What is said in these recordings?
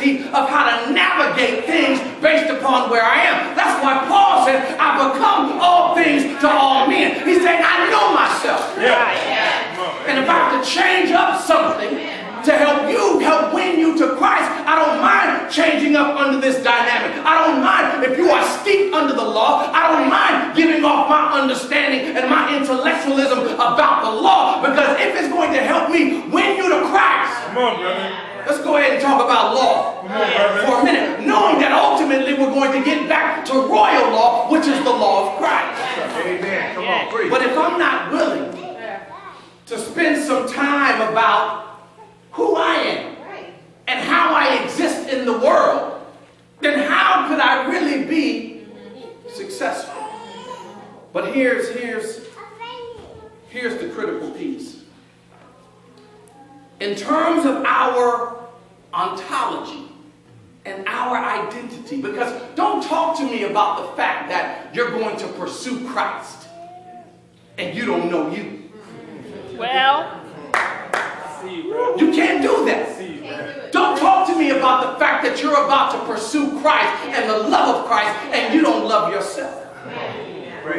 clarity of how to navigate things based upon where I am. That's why Paul said, I become all things to all men. He's saying, I know myself. And if I have to change up something to help win you to Christ, I don't mind changing up under this dynamic. I don't mind if you are steeped under the law. I don't mind giving off my understanding and my intellectualism about the law, because if it's going to help me win you to Christ, come on, brother. Let's go ahead and talk about law for a minute, knowing that ultimately we're going to get back to royal law, which is the law of Christ. Amen. Come on, please. But if I'm not willing to spend some time about who I am and how I exist in the world, then how could I really be successful? But here's the critical piece. In terms of our ontology and our identity, because don't talk to me about the fact that you're going to pursue Christ and you don't know you. Well, you can't do that. Don't talk to me about the fact that you're about to pursue Christ and the love of Christ and you don't love yourself.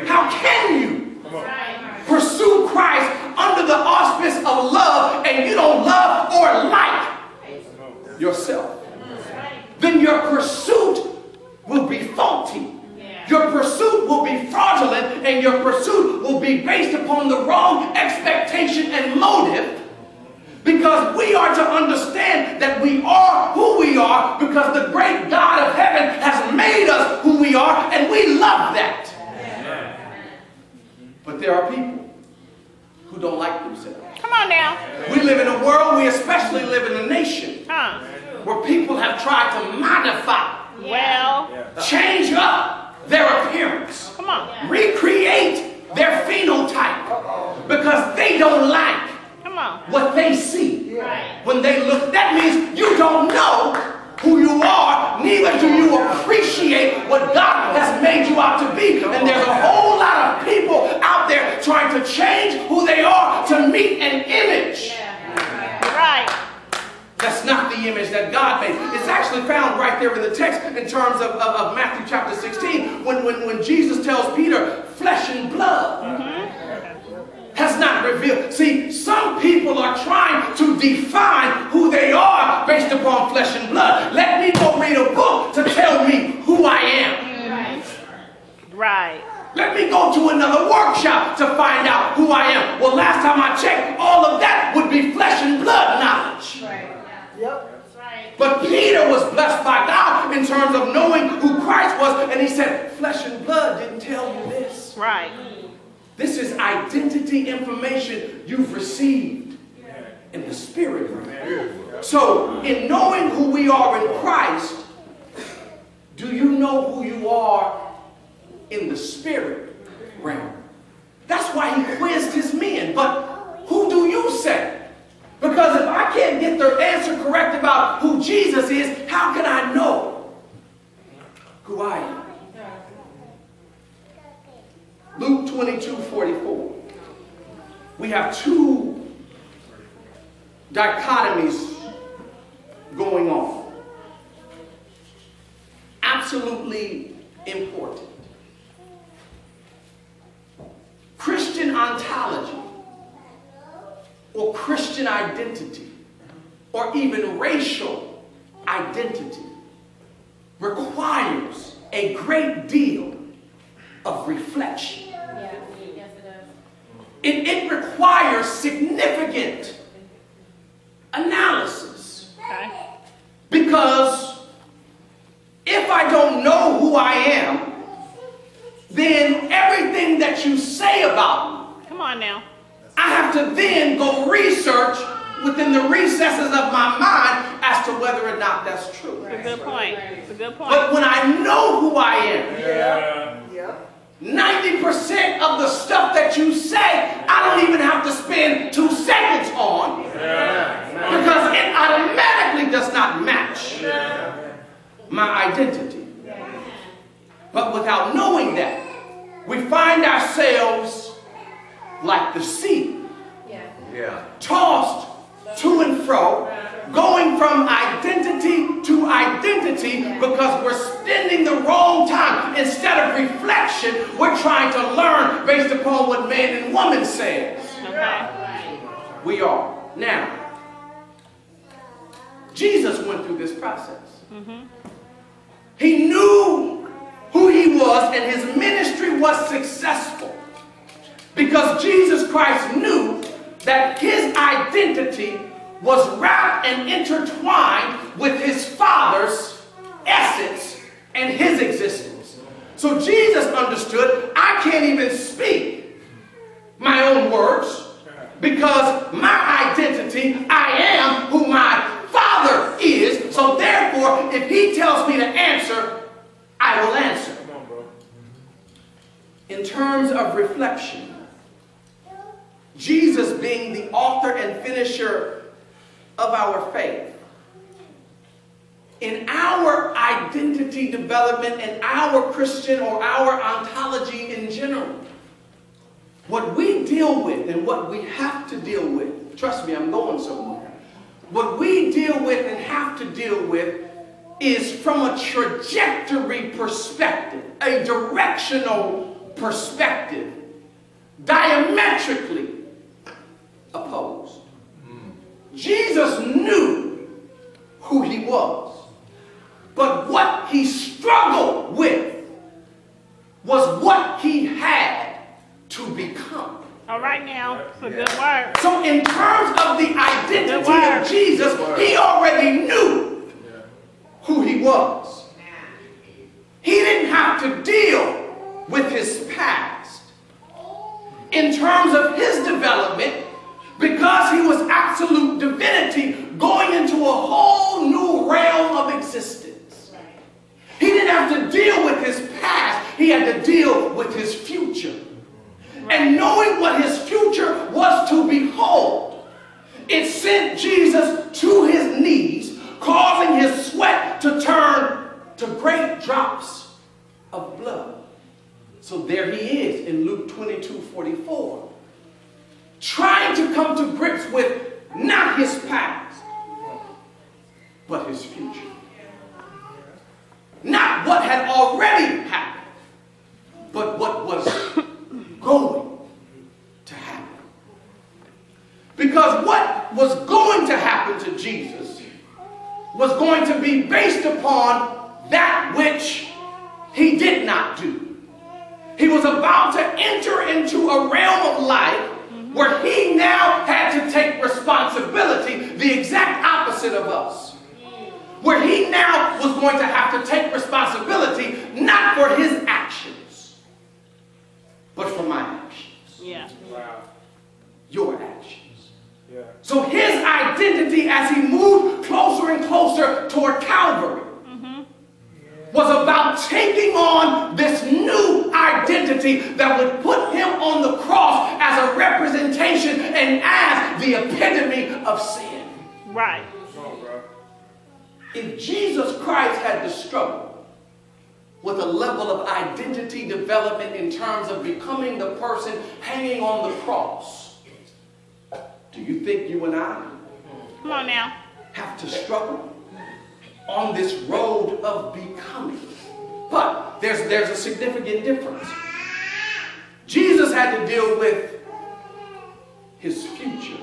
How can you pursue Christ under the auspice of love and you don't love or like yourself? Then your pursuit will be faulty. Your pursuit will be fraudulent, and your pursuit will be based upon the wrong expectation and motive, because we are to understand that we are who we are because the great God of heaven has made us who we are, and we love that. But there are people who don't like themselves. Come on now. We live in a world, we especially live in a nation where people have tried to modify, change up their appearance, recreate their phenotype, because they don't like what they see when they look. That means you don't know who you are, neither do you appreciate what God has made you out to be. And there's a whole lot of people out there trying to change who they are to meet an image. That's not the image that God made. It's actually found right there in the text in terms of Matthew chapter 16, when Jesus tells Peter, flesh and blood has not revealed. See, some people are trying to define who they are based upon flesh and blood. Let me go read a book to tell me who I am. Let me go to another workshop to find out who I am. Well, last time I checked, all of that would be flesh and blood knowledge. But Peter was blessed by God in terms of knowing who Christ was, and he said, flesh and blood didn't tell you this. This is identity information you've received in the spirit realm. So, in knowing who we are in Christ, do you know who you are in the spirit realm? That's why he quizzed his men. But who do you say? Because if I can't get the answer correct about who Jesus is, how can I know who I am? Luke 22:44. We have two dichotomies going on. Absolutely important. Christian ontology, or Christian identity, or even racial identity, requires a great deal of reflection. It requires significant analysis. Because if I don't know who I am, then everything that you say about me, I have to then go research within the recesses of my mind as to whether or not that's true. It's a good point. It's a good point. But when I know who I am, 90% of the stuff that you say, I don't even have to spend 2 seconds on, because it automatically does not match my identity. But without knowing that, we find ourselves like the sea, tossed to and fro going from identity to identity because we're spending the wrong time. Instead of reflection, we're trying to learn based upon what man and woman says. Okay. We are. Now, Jesus went through this process. He knew who he was, and his ministry was successful because Jesus Christ knew that his identity was wrapped and intertwined with his Father's essence and his existence. So Jesus understood, I can't even speak my own words because my identity, I am who my Father is. So therefore, if he tells me to answer, I will answer. Come on, bro. In terms of reflection, Jesus being the author and finisher of our faith, in our identity development and our Christian or our ontology in general, what we deal with and what we have to deal with, trust me, I'm going somewhere. What we deal with and have to deal with is from a trajectory perspective, a directional perspective, diametrically opposed. Jesus knew who he was, but what he struggled with was what he had to become. All right now. It's a good word. So in terms of the identity of Jesus, he already knew who he was. He didn't have to deal with his past. In terms of his development, because he was absolute divinity going into a whole new realm of existence. He didn't have to deal with his past. He had to deal with his future. And knowing what his future was to behold, it sent Jesus to his knees, causing his sweat to turn to great drops of blood. So there he is in Luke 22:44. Trying to come to grips with not his past, but his future. Not what had already happened, but what was going to happen. Because what was going to happen to Jesus was going to be based upon that which he did not do. He was about to enter into a realm of life where he now had to take responsibility, the exact opposite of us. Where he now was going to have to take responsibility not for his actions, but for my actions. Yeah. Wow. Your actions. Yeah. So his identity as he moved closer and closer toward Calvary was about taking on this new identity that would put him on the cross as a representation and as the epitome of sin. Right. Come on, bro. If Jesus Christ had to struggle with a level of identity development in terms of becoming the person hanging on the cross, do you think you and I Come on now. have to struggle on this road of becoming? But there's a significant difference. Jesus had to deal with his future.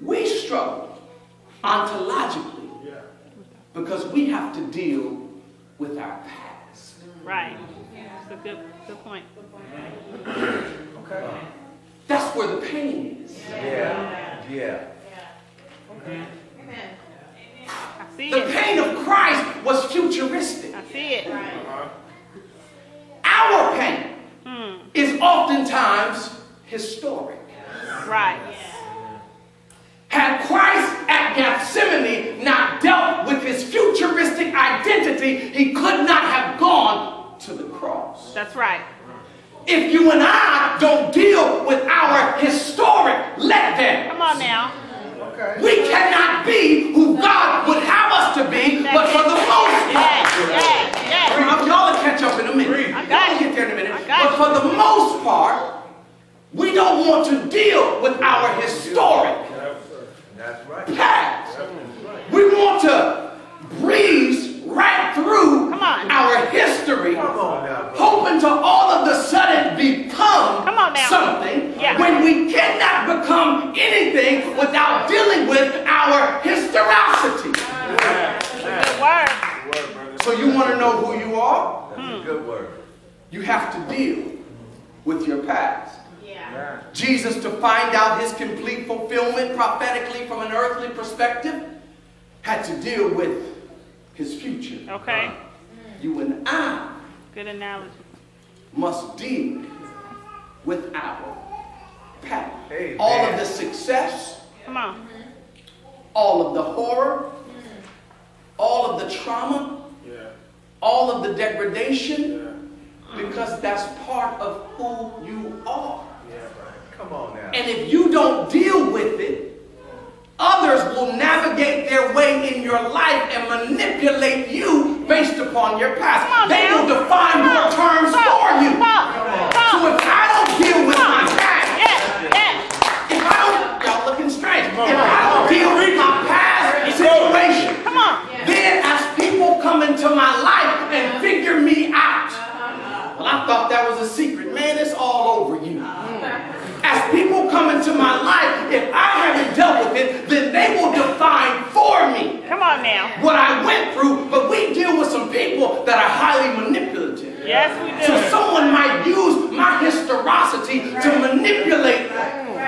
We struggle ontologically because we have to deal with our past. Right. That's a good point. Okay. That's where the pain is. Yeah. I see The it. pain of Christ was futuristic. I see it. Our pain is oftentimes historic. Right. Had Christ at Gethsemane not dealt with his futuristic identity, he could not have gone to the cross. That's right. If you and I don't deal with our historic letdown, Come on now. Okay. we cannot be who God would have us to be, but for the most part. Yeah. Y'all will catch up in a minute. I got Y'all it. get there in a minute. I got But for the most part, we don't want to deal with our historic That's right. past. on. our history, Come on now, bro. hoping to all of a sudden become Come on now. something, Yeah. when we cannot become anything without dealing with our historicity. Good word. Good word, brother. So you want to know who you are? That's a good word. You have to deal with your past. Yeah. Jesus, to find out his complete fulfillment prophetically from an earthly perspective, had to deal with his future. Okay. You and I Good analogy. must deal with our past. Amen. All of the success, Come on. all of the horror, all of the trauma, Yeah. all of the degradation, because that's part of who you are. Yeah, right. Come on now. And if you don't deal with it, others will navigate their way in your life and manipulate you based upon your past. Come on, They now. will define your terms for you. So if I don't deal with my past, if I don't, y'all looking strange. If I don't deal with my past situation, Come on. then as people come into my life and figure me out, well, I thought that was a secret. Man, it's all over you. As people come into my life, if I haven't dealt with it, then they will define for me Come on now. what I went through. But we deal with some people that are highly manipulative. Yes, we So do. someone might use my historicity to manipulate me.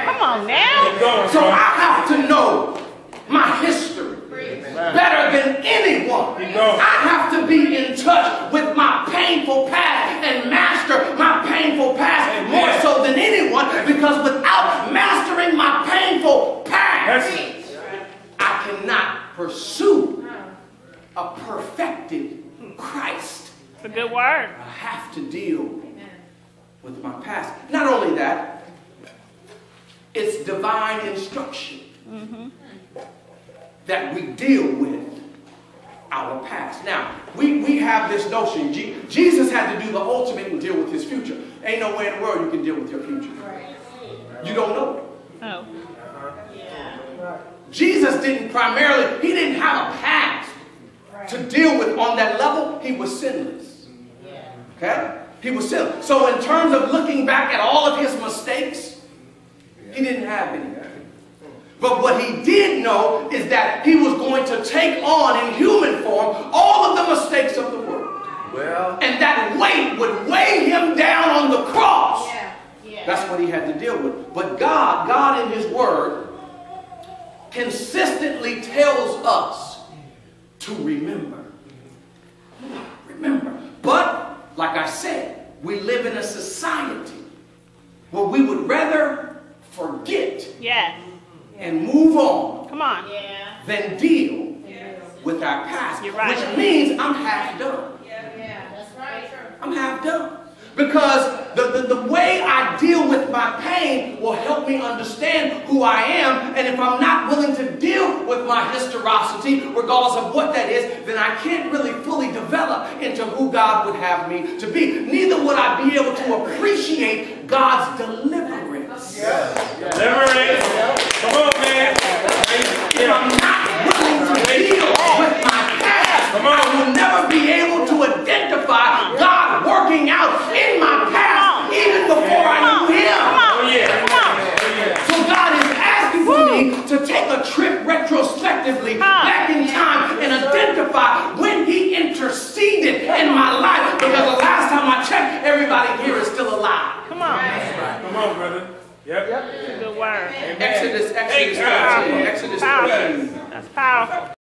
Come on now. So I have to know my history better than anyone. I have to be in touch with my painful past and master my painful past more so than anyone, because without mastering my painful past, I cannot pursue a perfected Christ. It's a good word. I have to deal with my past. Not only that, it's divine instruction that we deal with our past. Now, we have this notion. Jesus had to do the ultimate and deal with his future. Ain't no way in the world you can deal with your future. You don't know it. Oh. Jesus didn't primarily, he didn't have a past to deal with on that level. He was sinless. Okay? He was sinless. So in terms of looking back at all of his mistakes, he didn't have any. But what he did know is that he was going to take on in human form all of the mistakes of the world. Well, And that weight would weigh him down on the cross. That's what he had to deal with. But God in his word consistently tells us to remember. Remember. But, like I said, we live in a society where we would rather forget Yes. and move on Come on. than deal with our past. You're right. Which means I'm half done. I'm half done. Because the way I deal with my pain will help me understand who I am. And if I'm not willing to deal with my historicity, regardless of what that is, then I can't really fully develop into who God would have me to be. Neither would I be able to appreciate God's deliverance. Deliverance. Come on, man. If I'm not willing to deal with my past, I will never be able to identify God working out in my past, even before I knew Him. Oh, yeah. So God is asking for me to take a trip retrospectively back in time and identify when He interceded in my life. Because the last time I checked, everybody here is still alive. Come on. Come on, brother. Yep. Good word. Exodus 13. Exodus 13. That's powerful.